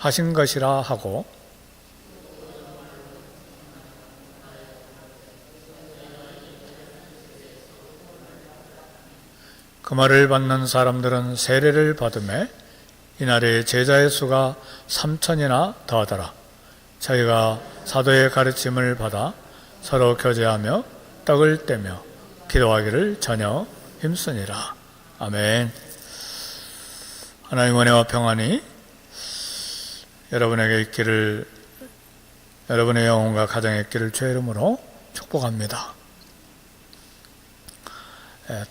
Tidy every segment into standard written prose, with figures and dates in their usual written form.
하신 것이라 하고, 그 말을 받는 사람들은 세례를 받음에 이날에 제자의 수가 3,000이나 더하더라. 저희가 사도의 가르침을 받아 서로 교제하며 떡을 떼며 기도하기를 전혀 힘쓰니라. 아멘. 하나님 은혜와 평안이 여러분에게 있기를, 여러분의 영혼과 가정에 있기를 주의 이름으로 축복합니다.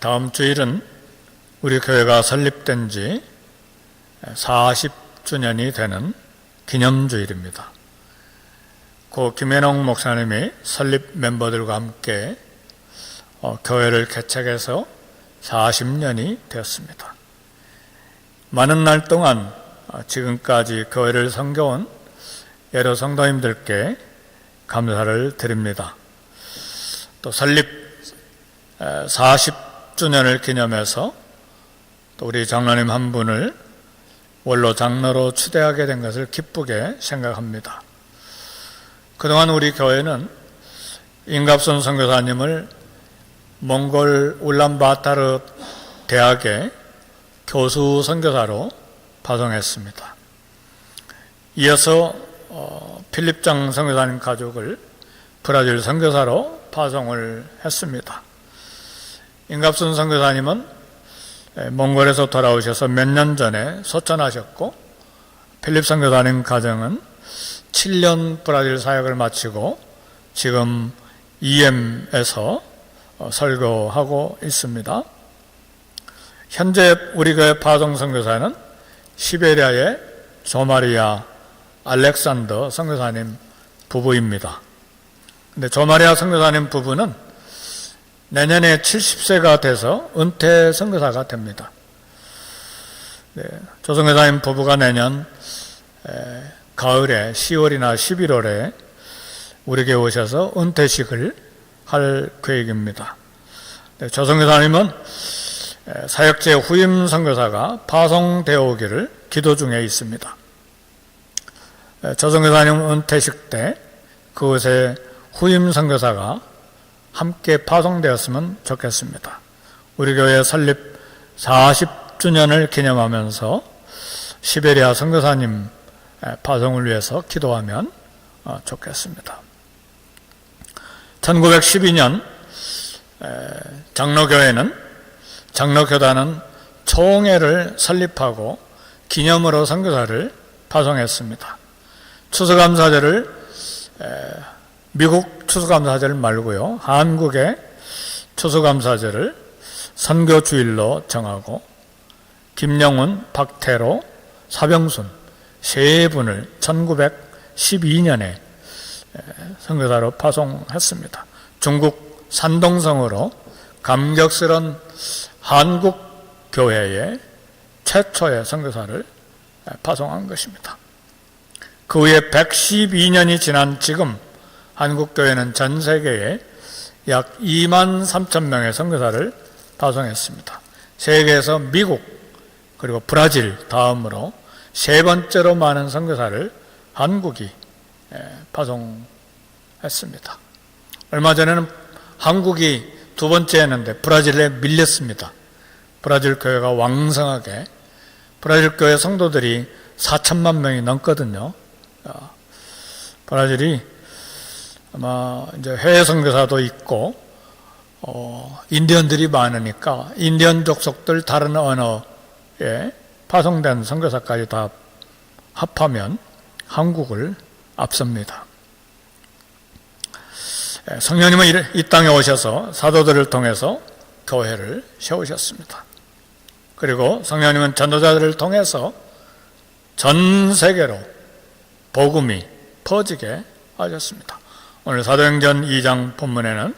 다음 주일은 우리 교회가 설립된 지 40주년이 되는 기념주일입니다. 고 김현옥 목사님이 설립 멤버들과 함께 교회를 개척해서 40년이 되었습니다. 많은 날 동안 지금까지 교회를 섬겨온 여러 성도님들께 감사를 드립니다. 또 설립 40주년을 기념해서 또 우리 장로님 한 분을 원로 장로로 추대하게 된 것을 기쁘게 생각합니다. 그동안 우리 교회는 임갑선 선교사님을 몽골 울란바타르 대학의 교수 선교사로 파송했습니다. 이어서 필립장 선교사님 가족을 브라질 선교사로 파송을 했습니다. 임갑선 선교사님은 몽골에서 돌아오셔서 몇 년 전에 소천하셨고, 필립 선교사님 가정은 7년 브라질 사역을 마치고 지금 EM에서 설교하고 있습니다. 현재 우리 교회 파송 선교사는 시베리아의 조마리아 알렉산더 선교사님 부부입니다. 근데 조마리아 선교사님 부부는 내년에 70세가 돼서 은퇴 선교사가 됩니다. 조 선교사님 부부가 내년 가을에 10월이나 11월에 우리 교회 오셔서 은퇴식을 할 계획입니다. 조 선교사님은 사역제 후임 선교사가 파송되어 오기를 기도 중에 있습니다. 조 선교사님 은퇴식 때 그곳에 후임 선교사가 함께 파송되었으면 좋겠습니다. 우리 교회 설립 40주년을 기념하면서 시베리아 선교사님 파송을 위해서 기도하면 좋겠습니다. 1912년 장로교단은 총회를 설립하고 기념으로 선교사를 파송했습니다. 추수감사절을 미국 추수감사절 말고요, 한국의 추수감사절을 선교주일로 정하고 김영훈, 박태로, 사병순 세 분을 1912년에 선교사로 파송했습니다. 중국 산동성으로 감격스러운 한국 교회의 최초의 선교사를 파송한 것입니다. 그 후에 112년이 지난 지금 한국교회는 전 세계에 약 23,000명의 선교사를 파송했습니다. 세계에서 미국 그리고 브라질 다음으로 세 번째로 많은 선교사를 한국이 파송했습니다. 얼마 전에는 한국이 두 번째였는데 브라질에 밀렸습니다. 브라질 교회가 왕성하게, 브라질 교회 성도들이 4천만 명이 넘거든요. 브라질이 아마 이제 해외 선교사도 있고 인디언들이 많으니까 인디언 족속들 다른 언어에 파송된 선교사까지 다 합하면 한국을 앞섭니다. 성령님은 이 땅에 오셔서 사도들을 통해서 교회를 세우셨습니다. 그리고 성령님은 전도자들을 통해서 전 세계로 복음이 퍼지게 하셨습니다. 오늘 사도행전 2장 본문에는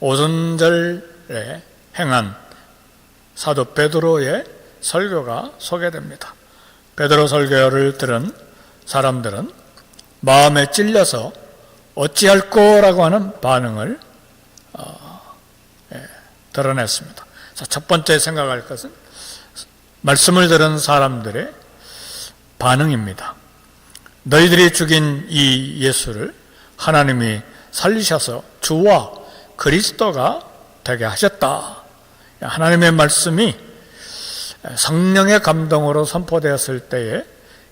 오순절에 행한 사도 베드로의 설교가 소개됩니다. 베드로 설교를 들은 사람들은 마음에 찔려서 어찌할 거라고 하는 반응을 드러냈습니다. 첫 번째 생각할 것은 말씀을 들은 사람들의 반응입니다. 너희들이 죽인 이 예수를 하나님이 살리셔서 주와 그리스도가 되게 하셨다. 하나님의 말씀이 성령의 감동으로 선포되었을 때에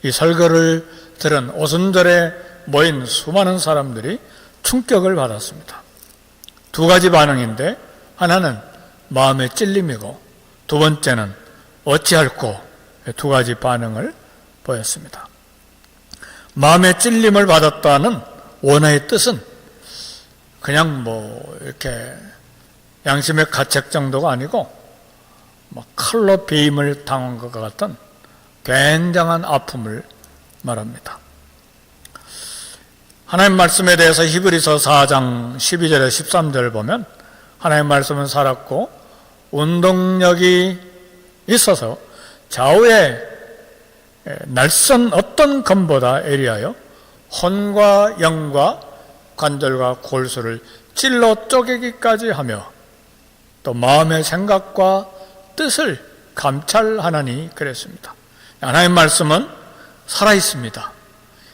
이 설교를 들은 오순절에 모인 수많은 사람들이 충격을 받았습니다. 두 가지 반응인데, 하나는 마음의 찔림이고 두 번째는 어찌할꼬, 두 가지 반응을 보였습니다. 마음의 찔림을 받았다는 원어의 뜻은 그냥 이렇게 양심의 가책 정도가 아니고 칼로 베임을 당한 것과 같은 굉장한 아픔을 말합니다. 하나님 말씀에 대해서 히브리서 4장 12절에 13절을 보면 하나님 말씀은 살았고 운동력이 있어서 좌우에 날선 어떤 검보다 예리하여 혼과 영과 관절과 골수를 찔러 쪼개기까지 하며 또 마음의 생각과 뜻을 감찰하나니 그랬습니다. 하나님 말씀은 살아있습니다.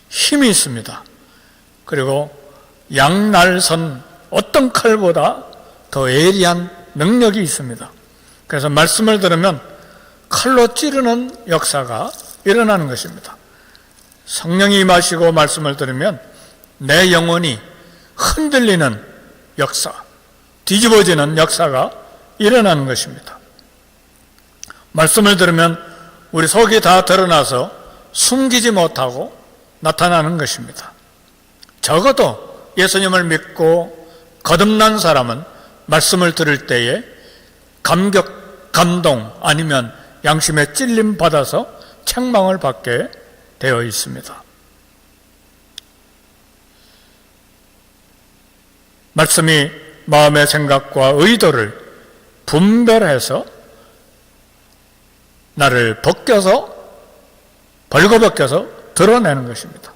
힘이 있습니다. 그리고 양날선 어떤 칼보다 더 예리한 능력이 있습니다. 그래서 말씀을 들으면 칼로 찌르는 역사가 일어나는 것입니다. 성령이 임하시고 말씀을 들으면 내 영혼이 흔들리는 역사, 뒤집어지는 역사가 일어나는 것입니다. 말씀을 들으면 우리 속이 다 드러나서 숨기지 못하고 나타나는 것입니다. 적어도 예수님을 믿고 거듭난 사람은 말씀을 들을 때에 감격, 감동 아니면 양심에 찔림 받아서 책망을 받게 되어 있습니다. 말씀이 마음의 생각과 의도를 분별해서 나를 벌거벗겨서 드러내는 것입니다.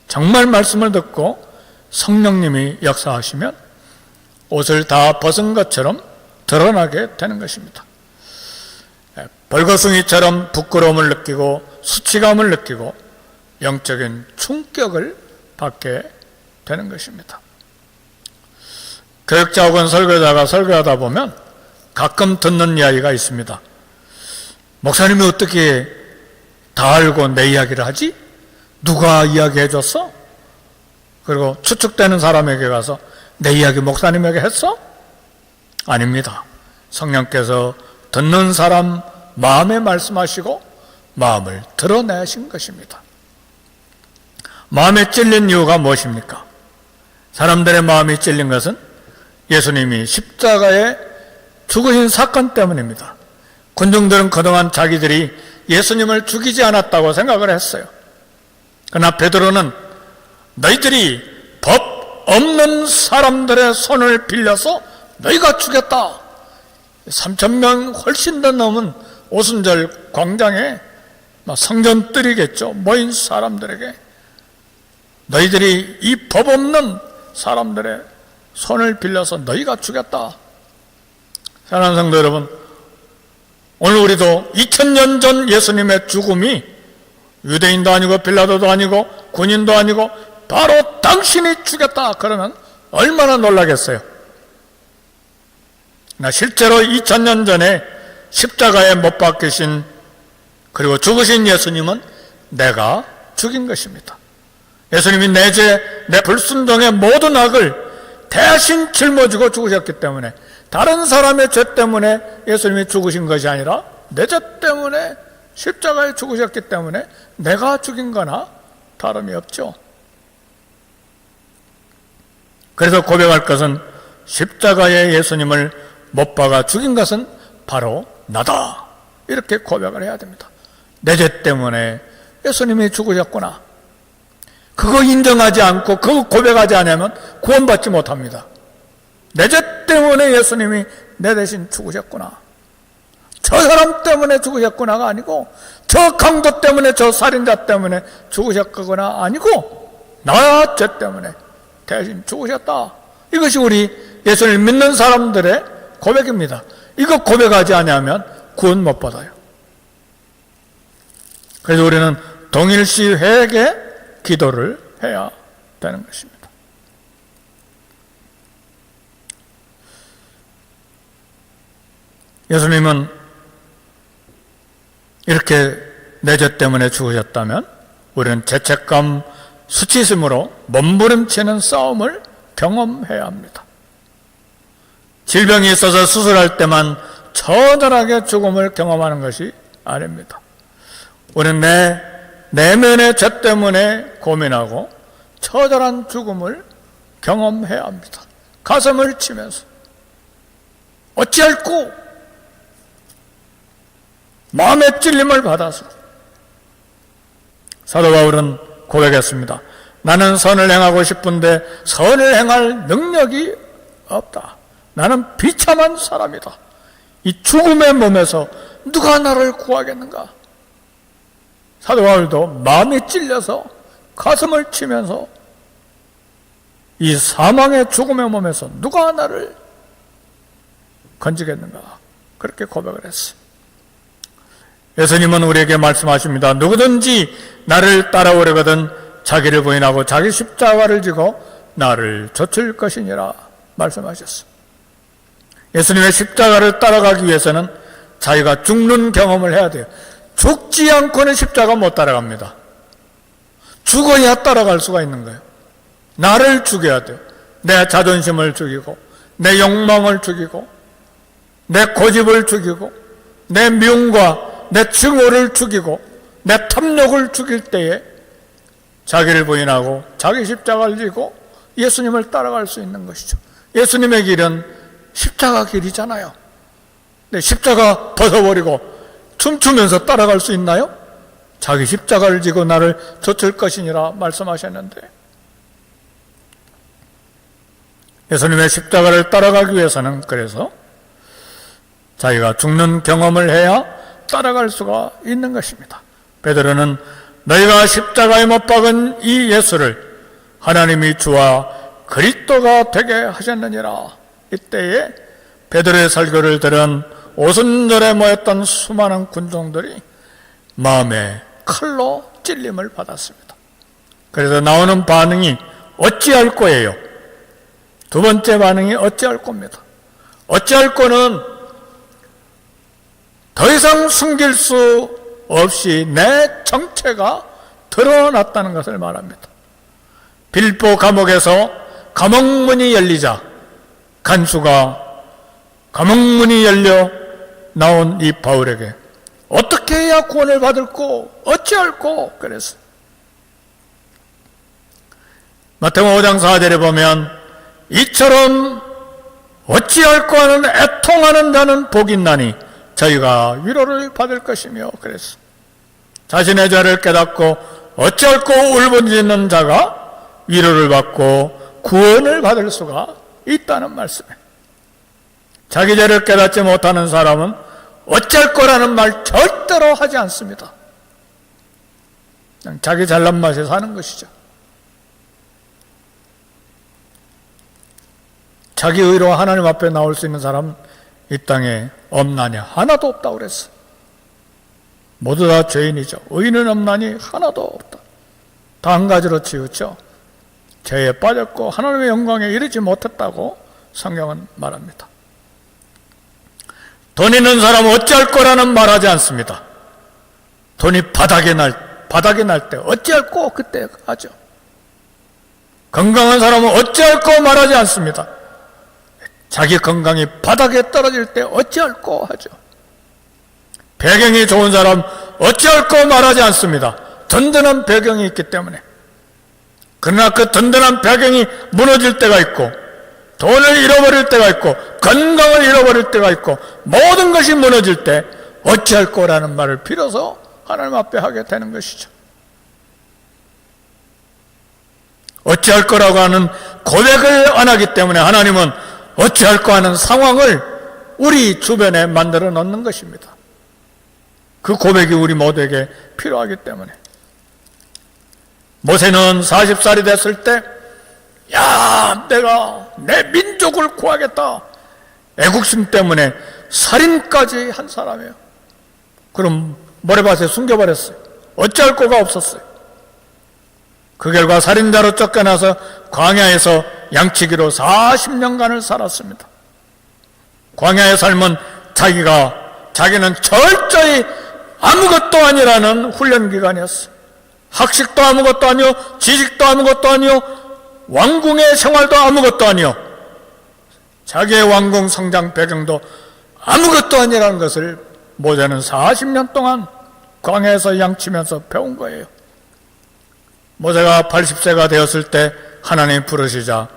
정말 말씀을 듣고 성령님이 역사하시면 옷을 다 벗은 것처럼 드러나게 되는 것입니다. 벌거숭이처럼 부끄러움을 느끼고 수치감을 느끼고 영적인 충격을 받게 되는 것입니다. 교육자 혹은 설교자가 설교하다 보면 가끔 듣는 이야기가 있습니다. 목사님이 어떻게 다 알고 내 이야기를 하지? 누가 이야기해 줬어? 그리고 추측되는 사람에게 가서 내 이야기 목사님에게 했어? 아닙니다. 성령께서 듣는 사람 마음에 말씀하시고 마음을 드러내신 것입니다. 마음에 찔린 이유가 무엇입니까? 사람들의 마음이 찔린 것은 예수님이 십자가에 죽으신 사건 때문입니다. 군중들은 그동안 자기들이 예수님을 죽이지 않았다고 생각을 했어요. 그러나 베드로는 너희들이 법 없는 사람들의 손을 빌려서 너희가 죽였다. 3,000명 훨씬 더 넘은 오순절 광장에 성전뜰이겠죠. 모인 사람들에게 너희들이 이 법 없는 사람들의 손을 빌려서 너희가 죽였다. 사랑하는 성도 여러분, 오늘 우리도 2000년 전 예수님의 죽음이 유대인도 아니고 빌라도도 아니고 군인도 아니고 바로 당신이 죽였다 그러면 얼마나 놀라겠어요. 실제로 2000년 전에 십자가에 못 박히신 그리고 죽으신 예수님은 내가 죽인 것입니다. 예수님이 내 죄, 내 불순종의 모든 악을 대신 짊어지고 죽으셨기 때문에 다른 사람의 죄 때문에 예수님이 죽으신 것이 아니라 내 죄 때문에 십자가에 죽으셨기 때문에 내가 죽인 거나 다름이 없죠. 그래서 고백할 것은 십자가에 예수님을 못 박아 죽인 것은 바로 나다. 이렇게 고백을 해야 됩니다. 내 죄 때문에 예수님이 죽으셨구나. 그거 인정하지 않고 그거 고백하지 않으면 구원받지 못합니다. 내 죄 때문에 예수님이 내 대신 죽으셨구나. 저 사람 때문에 죽으셨구나가 아니고 저 강도 때문에 저 살인자 때문에 죽으셨거나 아니고 나 죄 때문에 대신 죽으셨다. 이것이 우리 예수를 믿는 사람들의 고백입니다. 이거 고백하지 않으면 구원 못 받아요. 그래서 우리는 동일시 회개 기도를 해야 되는 것입니다. 예수님은 이렇게 내 죄 때문에 죽으셨다면 우리는 죄책감, 수치심으로 몸부림치는 싸움을 경험해야 합니다. 질병이 있어서 수술할 때만 처절하게 죽음을 경험하는 것이 아닙니다. 우리는 내 내면의 죄 때문에 고민하고 처절한 죽음을 경험해야 합니다. 가슴을 치면서 어찌할꼬 마음의 찔림을 받아서 사도 바울은 고백했습니다. 나는 선을 행하고 싶은데 선을 행할 능력이 없다. 나는 비참한 사람이다. 이 죽음의 몸에서 누가 나를 구하겠는가? 사도 바울도 마음이 찔려서 가슴을 치면서 이 사망의 죽음의 몸에서 누가 나를 건지겠는가? 그렇게 고백을 했어요. 예수님은 우리에게 말씀하십니다. 누구든지 나를 따라오려거든 자기를 부인하고 자기 십자가를 지고 나를 좇을 것이니라 말씀하셨어요. 예수님의 십자가를 따라가기 위해서는 자기가 죽는 경험을 해야 돼요. 죽지 않고는 십자가 못 따라갑니다. 죽어야 따라갈 수가 있는 거예요. 나를 죽여야 돼요. 내 자존심을 죽이고 내 욕망을 죽이고 내 고집을 죽이고 내 미움과 내 증오를 죽이고 내 탐욕을 죽일 때에 자기를 부인하고 자기 십자가를 지고 예수님을 따라갈 수 있는 것이죠. 예수님의 길은 십자가 길이잖아요. 근데 십자가 벗어버리고 춤추면서 따라갈 수 있나요? 자기 십자가를 지고 나를 좇을 것이니라 말씀하셨는데, 예수님의 십자가를 따라가기 위해서는 그래서 자기가 죽는 경험을 해야 따라갈 수가 있는 것입니다. 베드로는 너희가 십자가에 못 박은 이 예수를 하나님이 주와 그리스도가 되게 하셨느니라. 이때에 베드로의 설교를 들은 오순절에 모였던 수많은 군중들이 마음에 칼로 찔림을 받았습니다. 그래서 나오는 반응이 어찌할 거예요? 두 번째 반응이 어찌할 겁니다. 어찌할 거는 더 이상 숨길 수 없이 내 정체가 드러났다는 것을 말합니다. 빌보 감옥에서 감옥문이 열리자 간수가 감옥문이 열려 나온 이 바울에게 어떻게 해야 구원을 받을꼬? 어찌할꼬? 그래서 마태복음 5장 4절에 보면 이처럼 어찌할꼬 하는 애통하는 자는 복이 있나니 저희가 위로를 받을 것이며, 그래서 자신의 죄를 깨닫고 어찌할꼬 울부짖는 자가 위로를 받고 구원을 받을 수가 있다는 말씀이에요. 자기 죄를 깨닫지 못하는 사람은 어쩔 거라는 말 절대로 하지 않습니다. 그냥 자기 잘난 맛에 사는 것이죠. 자기 의로 하나님 앞에 나올 수 있는 사람 이 땅에 없나냐? 하나도 없다고 그랬어. 모두 다 죄인이죠. 의인은 없나니 하나도 없다. 다 한 가지로 치우쳐 죄에 빠졌고 하나님의 영광에 이르지 못했다고 성경은 말합니다. 돈 있는 사람은 어찌할 거라는 말하지 않습니다. 돈이 바닥에 날 때 어찌할 거 그때 하죠. 건강한 사람은 어찌할 거 말하지 않습니다. 자기 건강이 바닥에 떨어질 때 어찌할 거 하죠. 배경이 좋은 사람 어찌할 거 말하지 않습니다. 든든한 배경이 있기 때문에. 그러나 그 든든한 배경이 무너질 때가 있고, 돈을 잃어버릴 때가 있고, 건강을 잃어버릴 때가 있고, 모든 것이 무너질 때 어찌할 거라는 말을 빌어서 하나님 앞에 하게 되는 것이죠. 어찌할 거라고 하는 고백을 안 하기 때문에 하나님은 어찌할 거 하는 상황을 우리 주변에 만들어 놓는 것입니다. 그 고백이 우리 모두에게 필요하기 때문에. 모세는 40살이 됐을 때, 내가 내 민족을 구하겠다. 애국심 때문에 살인까지 한 사람이에요. 그럼 모래밭에 숨겨버렸어요. 어찌할 거가 없었어요. 그 결과 살인자로 쫓겨나서 광야에서 양치기로 40년간을 살았습니다. 광야의 삶은 자기는 철저히 아무것도 아니라는 훈련기간이었어요. 학식도 아무것도 아니요, 지식도 아무것도 아니요, 왕궁의 생활도 아무것도 아니요, 자기의 왕궁 성장 배경도 아무것도 아니라는 것을 모세는 40년 동안 광야에서 양치면서 배운 거예요. 모세가 80세가 되었을 때 하나님이 부르시자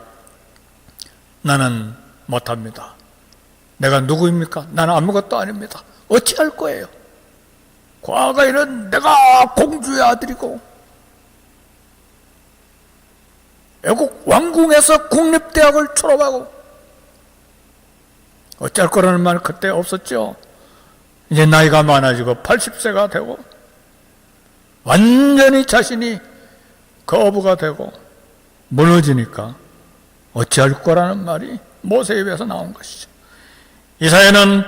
나는 못합니다. 내가 누구입니까? 나는 아무것도 아닙니다. 어찌할 거예요? 과거에는 내가 공주의 아들이고 애국 왕궁에서 국립대학을 졸업하고 어쩔 거라는 말 그때 없었죠. 이제 나이가 많아지고 80세가 되고 완전히 자신이 거부가 되고 무너지니까 어찌할 거라는 말이 모세 입에서 나온 것이죠. 이사야는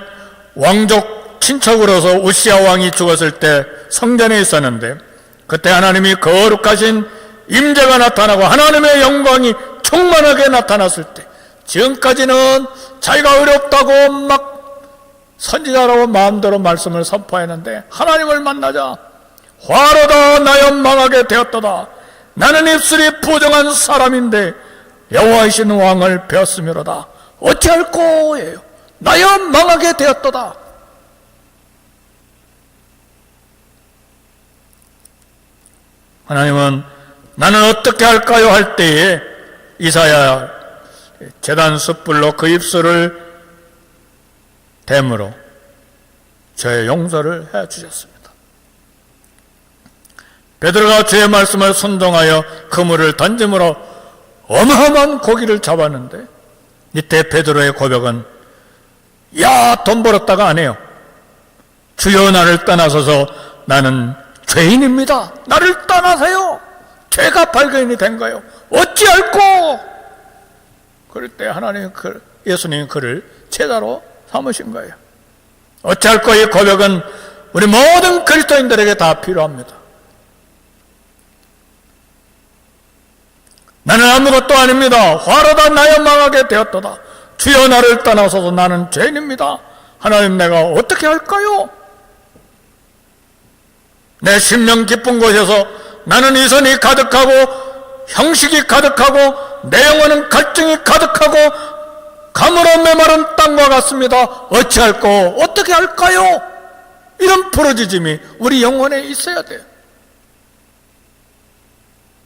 왕족 친척으로서 우시야 왕이 죽었을 때 성전에 있었는데 그때 하나님이 거룩하신 임재가 나타나고 하나님의 영광이 충만하게 나타났을 때 지금까지는 자기가 어렵다고 막 선지자라고 마음대로 말씀을 선포했는데 하나님을 만나자 화로다 나여 망하게 되었도다. 나는 입술이 부정한 사람인데 여호와이신 왕을 배웠으므로다. 어찌할 거예요? 나여 망하게 되었도다. 하나님은 나는 어떻게 할까요? 할 때에 이사야 제단 숯불로 그 입술을 댐으로 저의 용서를 해 주셨습니다. 베드로가 주의 말씀을 순종하여 그물을 던짐으로 어마어마한 고기를 잡았는데 이때 베드로의 고백은 야, 돈 벌었다가 안 해요. 주여 나를 떠나소서 나는 죄인입니다. 나를 떠나세요. 죄가 발견이 된 거예요. 어찌할꼬? 그럴 때 예수님이 그를 제자로 삼으신 거예요. 어찌할꼬? 이 고백은 우리 모든 그리스도인들에게 다 필요합니다. 나는 아무것도 아닙니다. 화로다 나여 망하게 되었도다. 주여 나를 떠나소서 나는 죄인입니다. 하나님 내가 어떻게 할까요? 내 심령 깊은 곳에서 나는 이선이 가득하고 형식이 가득하고 내 영혼은 갈증이 가득하고 가물어 메마른 땅과 같습니다. 어찌할꼬? 어떻게 할까요? 이런 부르짖음이 우리 영혼에 있어야 돼요.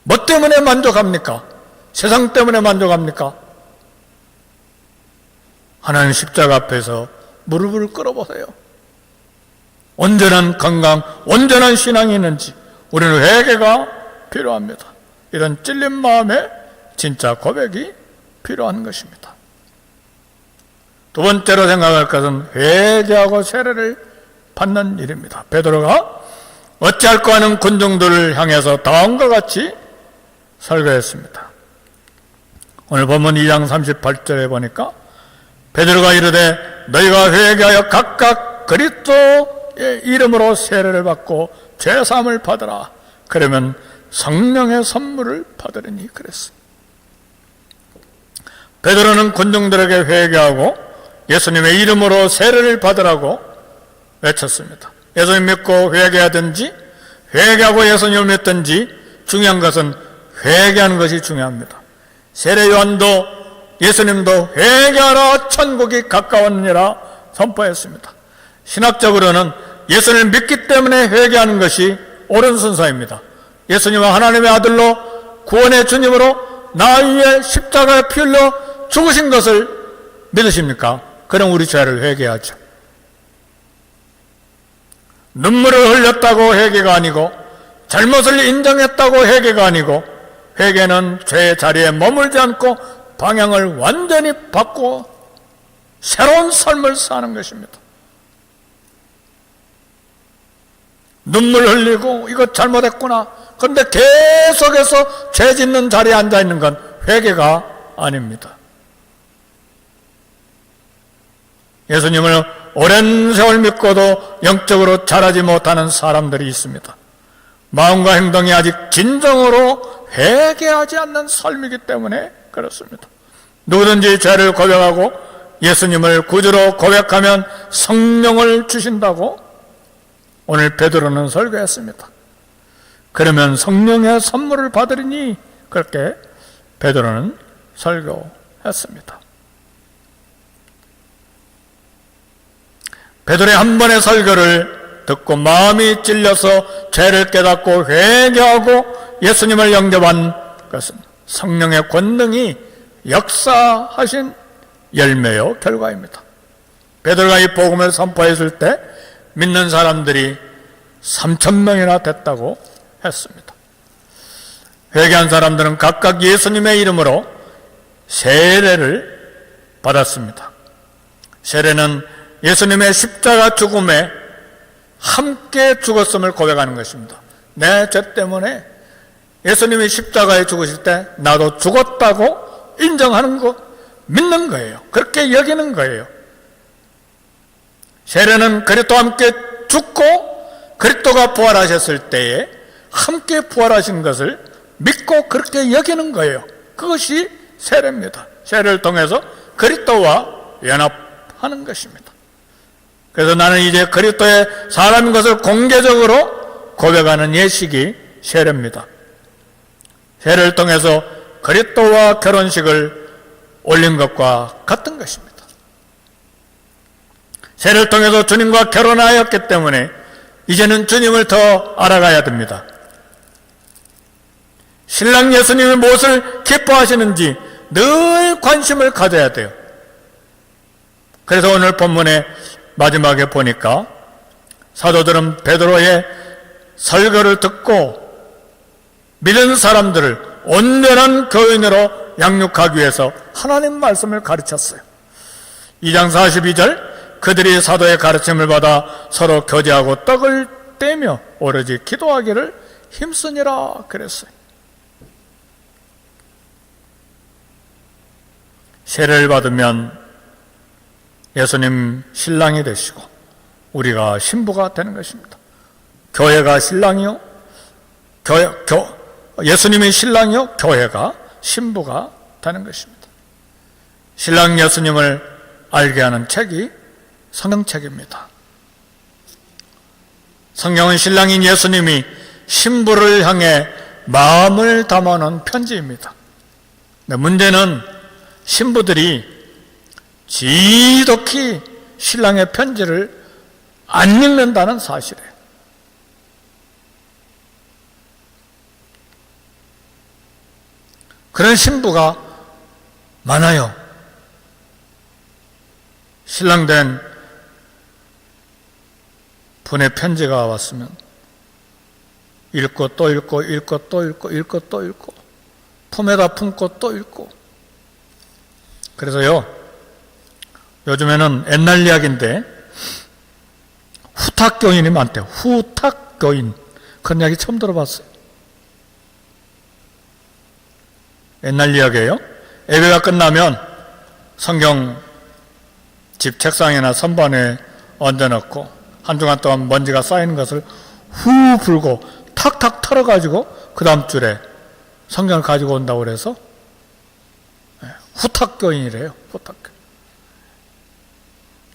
뭐 때문에 만족합니까? 세상 때문에 만족합니까? 하나님 십자가 앞에서 무릎을 꿇어보세요. 온전한 건강, 온전한 신앙이 있는지 우리는 회개가 필요합니다. 이런 찔린 마음에 진짜 고백이 필요한 것입니다. 두 번째로 생각할 것은 회개하고 세례를 받는 일입니다. 베드로가 어찌할까 하는 군중들을 향해서 다음과 같이 설교했습니다. 오늘 본문 2장 38절에 보니까 베드로가 이르되 너희가 회개하여 각각 그리스도의 이름으로 세례를 받고 죄사함을 받으라. 그러면 성령의 선물을 받으리니 그랬습니다. 베드로는 군중들에게 회개하고 예수님의 이름으로 세례를 받으라고 외쳤습니다. 예수님 믿고 회개하든지 회개하고 예수님을 믿든지 중요한 것은 회개하는 것이 중요합니다. 세례 요한도 예수님도 회개하라 천국이 가까웠느니라 선포했습니다. 신학적으로는 예수님을 믿기 때문에 회개하는 것이 옳은 순서입니다. 예수님은 하나님의 아들로 구원의 주님으로 나 위에 십자가에 피 흘려 죽으신 것을 믿으십니까? 그럼 우리 죄를 회개하죠. 눈물을 흘렸다고 회개가 아니고 잘못을 인정했다고 회개가 아니고 회개는 죄의 자리에 머물지 않고 방향을 완전히 바꾸어 새로운 삶을 사는 것입니다. 눈물 흘리고 이거 잘못했구나. 그런데 계속해서 죄 짓는 자리에 앉아있는 건 회개가 아닙니다. 예수님을 오랜 세월 믿고도 영적으로 자라지 못하는 사람들이 있습니다. 마음과 행동이 아직 진정으로 회개하지 않는 삶이기 때문에 그렇습니다. 누구든지 죄를 고백하고 예수님을 구주로 고백하면 성령을 주신다고 오늘 베드로는 설교했습니다. 그러면 성령의 선물을 받으리니 그렇게 베드로는 설교했습니다. 베드로의 한 번의 설교를 듣고 마음이 찔려서 죄를 깨닫고 회개하고 예수님을 영접한 것은 성령의 권능이 역사하신 열매요 결과입니다. 베드로가 이 복음을 선포했을 때 믿는 사람들이 3,000명이나 됐다고 했습니다. 회개한 사람들은 각각 예수님의 이름으로 세례를 받았습니다. 세례는 예수님의 십자가 죽음에 함께 죽었음을 고백하는 것입니다. 내 죄 때문에 예수님이 십자가에 죽으실 때 나도 죽었다고 인정하는 거, 믿는 거예요. 그렇게 여기는 거예요. 세례는 그리스도와 함께 죽고 그리스도가 부활하셨을 때에 함께 부활하신 것을 믿고 그렇게 여기는 거예요. 그것이 세례입니다. 세례를 통해서 그리스도와 연합하는 것입니다. 그래서 나는 이제 그리스도의 사람인 것을 공개적으로 고백하는 예식이 세례입니다. 세례를 통해서 그리스도와 결혼식을 올린 것과 같은 것입니다. 세례를 통해서 주님과 결혼하였기 때문에 이제는 주님을 더 알아가야 됩니다. 신랑 예수님이 무엇을 기뻐하시는지 늘 관심을 가져야 돼요. 그래서 오늘 본문의 마지막에 보니까 사도들은 베드로의 설교를 듣고 믿은 사람들을 온전한 교인으로 양육하기 위해서 하나님 말씀을 가르쳤어요. 2장 42절 그들이 사도의 가르침을 받아 서로 교제하고 떡을 떼며 오로지 기도하기를 힘쓰니라 그랬어요. 세례를 받으면 예수님 신랑이 되시고 우리가 신부가 되는 것입니다. 교회가 신랑이요, 예수님이 신랑이요, 교회가 신부가 되는 것입니다. 신랑 예수님을 알게 하는 책이 성경책입니다. 성경은 신랑인 예수님이 신부를 향해 마음을 담아놓은 편지입니다. 문제는 신부들이 지독히 신랑의 편지를 안 읽는다는 사실이에요. 그런 신부가 많아요. 신랑된 분의 편지가 왔으면 읽고 또 읽고 읽고 또 읽고 읽고 또 읽고 품에다 품고 또 읽고. 그래서요, 요즘에는 옛날 이야기인데 후탁교인이 많대요. 후탁교인. 그런 이야기 처음 들어봤어요. 옛날 이야기예요. 예배가 끝나면 성경 집 책상이나 선반에 얹어놓고 한 주간 동안 먼지가 쌓이는 것을 후 불고 탁탁 털어가지고 그 다음 줄에 성경을 가지고 온다고 그래서 후탁교인이래요. 후탁교인.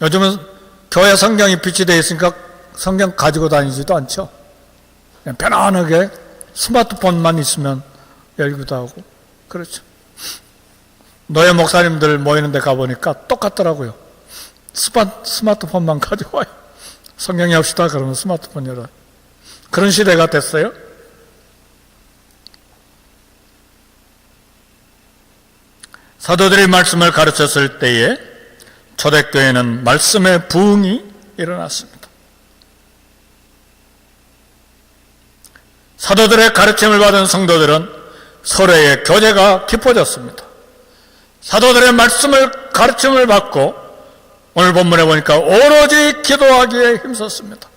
요즘은 교회 성경이 빛이 되어 있으니까 성경 가지고 다니지도 않죠. 그냥 편안하게 스마트폰만 있으면 열기도 하고 그렇죠. 노예 목사님들 모이는 데 가보니까 똑같더라고요. 스마트폰만 가지고 와요. 성경이 없이다 그러면 스마트폰 열어요. 그런 시대가 됐어요. 사도들이 말씀을 가르쳤을 때에 초대교회는 말씀의 부흥이 일어났습니다. 사도들의 가르침을 받은 성도들은 서로의 교제가 깊어졌습니다. 사도들의 말씀을 가르침을 받고 오늘 본문에 보니까 오로지 기도하기에 힘썼습니다.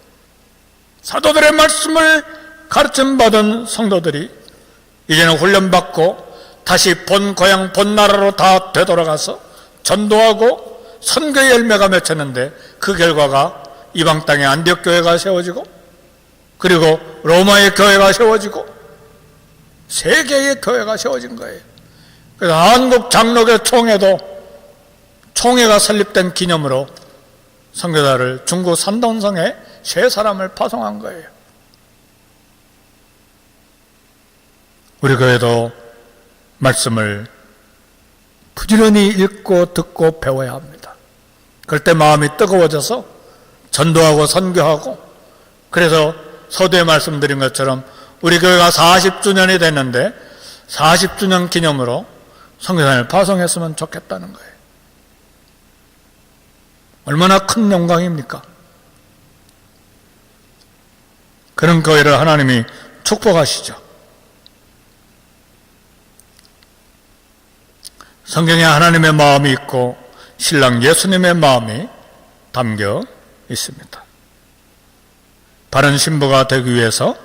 사도들의 말씀을 가르침받은 성도들이 이제는 훈련받고 다시 본 고향 본 나라로 다 되돌아가서 전도하고 선교의 열매가 맺혔는데 그 결과가 이방 땅의 안디옥 교회가 세워지고 그리고 로마의 교회가 세워지고 세 개의 교회가 세워진 거예요. 그래서 한국 장로교 총회도 총회가 설립된 기념으로 선교사를 중국 산동성에 세 사람을 파송한 거예요. 우리 교회도 말씀을 부지런히 읽고 듣고 배워야 합니다. 그럴 때 마음이 뜨거워져서 전도하고 선교하고, 그래서 서두에 말씀드린 것처럼 우리 교회가 40주년이 됐는데 40주년 기념으로 선교사를 파송했으면 좋겠다는 거예요. 얼마나 큰 영광입니까? 그런 교회를 하나님이 축복하시죠. 성경에 하나님의 마음이 있고 신랑 예수님의 마음이 담겨 있습니다. 바른 신부가 되기 위해서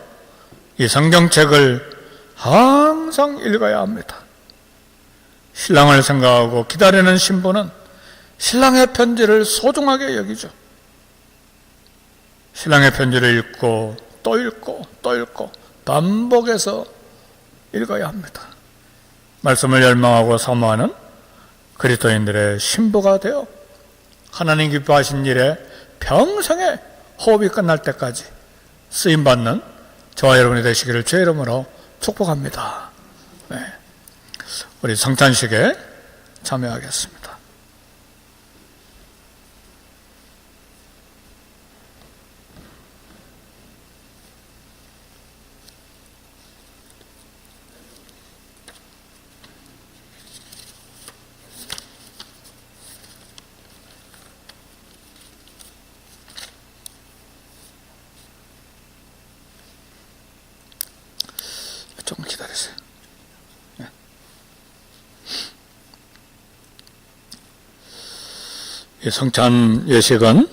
이 성경책을 항상 읽어야 합니다. 신랑을 생각하고 기다리는 신부는 신랑의 편지를 소중하게 여기죠. 신랑의 편지를 읽고 또 읽고 또 읽고 반복해서 읽어야 합니다. 말씀을 열망하고 사모하는 그리스도인들의 신부가 되어 하나님 기뻐하신 일에 평생의 호흡이 끝날 때까지 쓰임받는 저와 여러분이 되시기를 주의 이름으로 축복합니다. 네. 우리 성찬식에 참여하겠습니다. 조금 기다리세요. 네. 이 성찬 예식은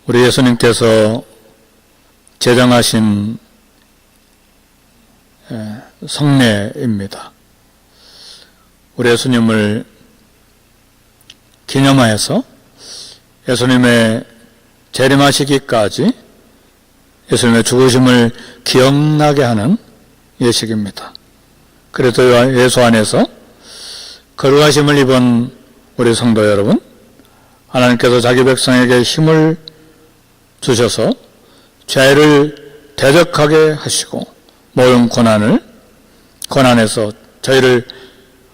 우리 예수님께서 제정하신 성례입니다. 우리 예수님을 기념하여서 예수님의 재림하시기까지 예수님의 죽으심을 기억나게 하는 예식입니다. 그래서 예수 안에서 거룩하심을 입은 우리 성도 여러분, 하나님께서 자기 백성에게 힘을 주셔서 죄를 대적하게 하시고 모든 고난에서 저희를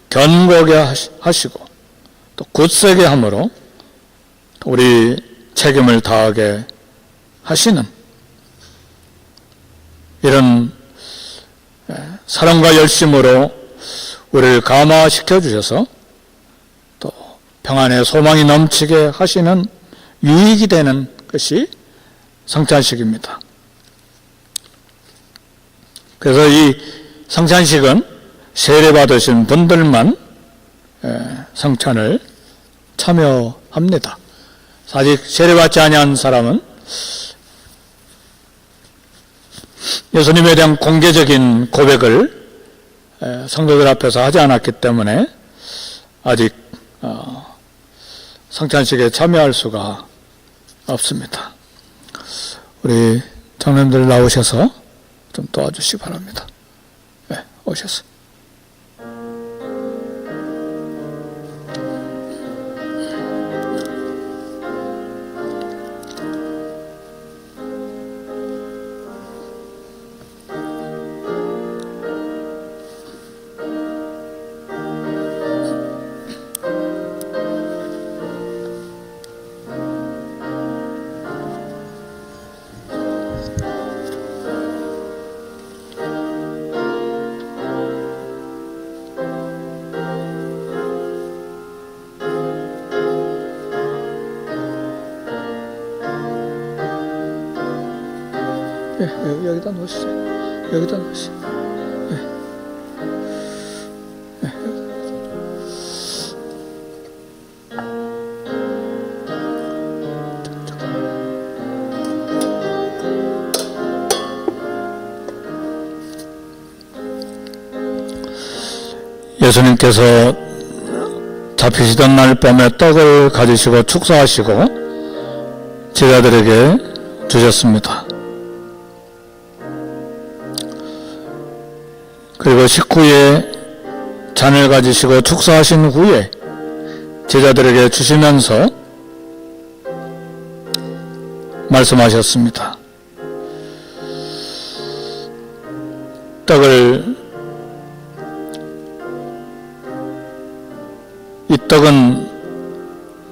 견고하게 하시고 또 굳세게 함으로 우리 책임을 다하게 하시는 이런 사랑과 열심으로 우리를 감화시켜 주셔서 또 평안의 소망이 넘치게 하시는 유익이 되는 것이 성찬식입니다. 그래서 이 성찬식은 세례받으신 분들만 성찬을 참여합니다. 아직 세례받지 아니한 사람은 예수님에 대한 공개적인 고백을 성도들 앞에서 하지 않았기 때문에 아직 성찬식에 참여할 수가 없습니다. 우리 장로님들 나오셔서 좀 도와주시기 바랍니다. 네, 오셔서. 여기다 놓으시죠. 여기다 놓으시죠. 예수님께서 잡히시던 날 밤에 떡을 가지시고 축사하시고 제자들에게 주셨습니다. 그리고 식후에 잔을 가지시고 축사하신 후에 제자들에게 주시면서 말씀하셨습니다. 이 떡은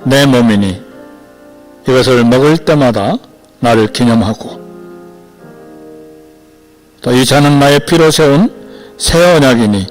내 몸이니 이것을 먹을 때마다 나를 기념하고, 또 이 잔은 나의 피로 세운 새 언약이니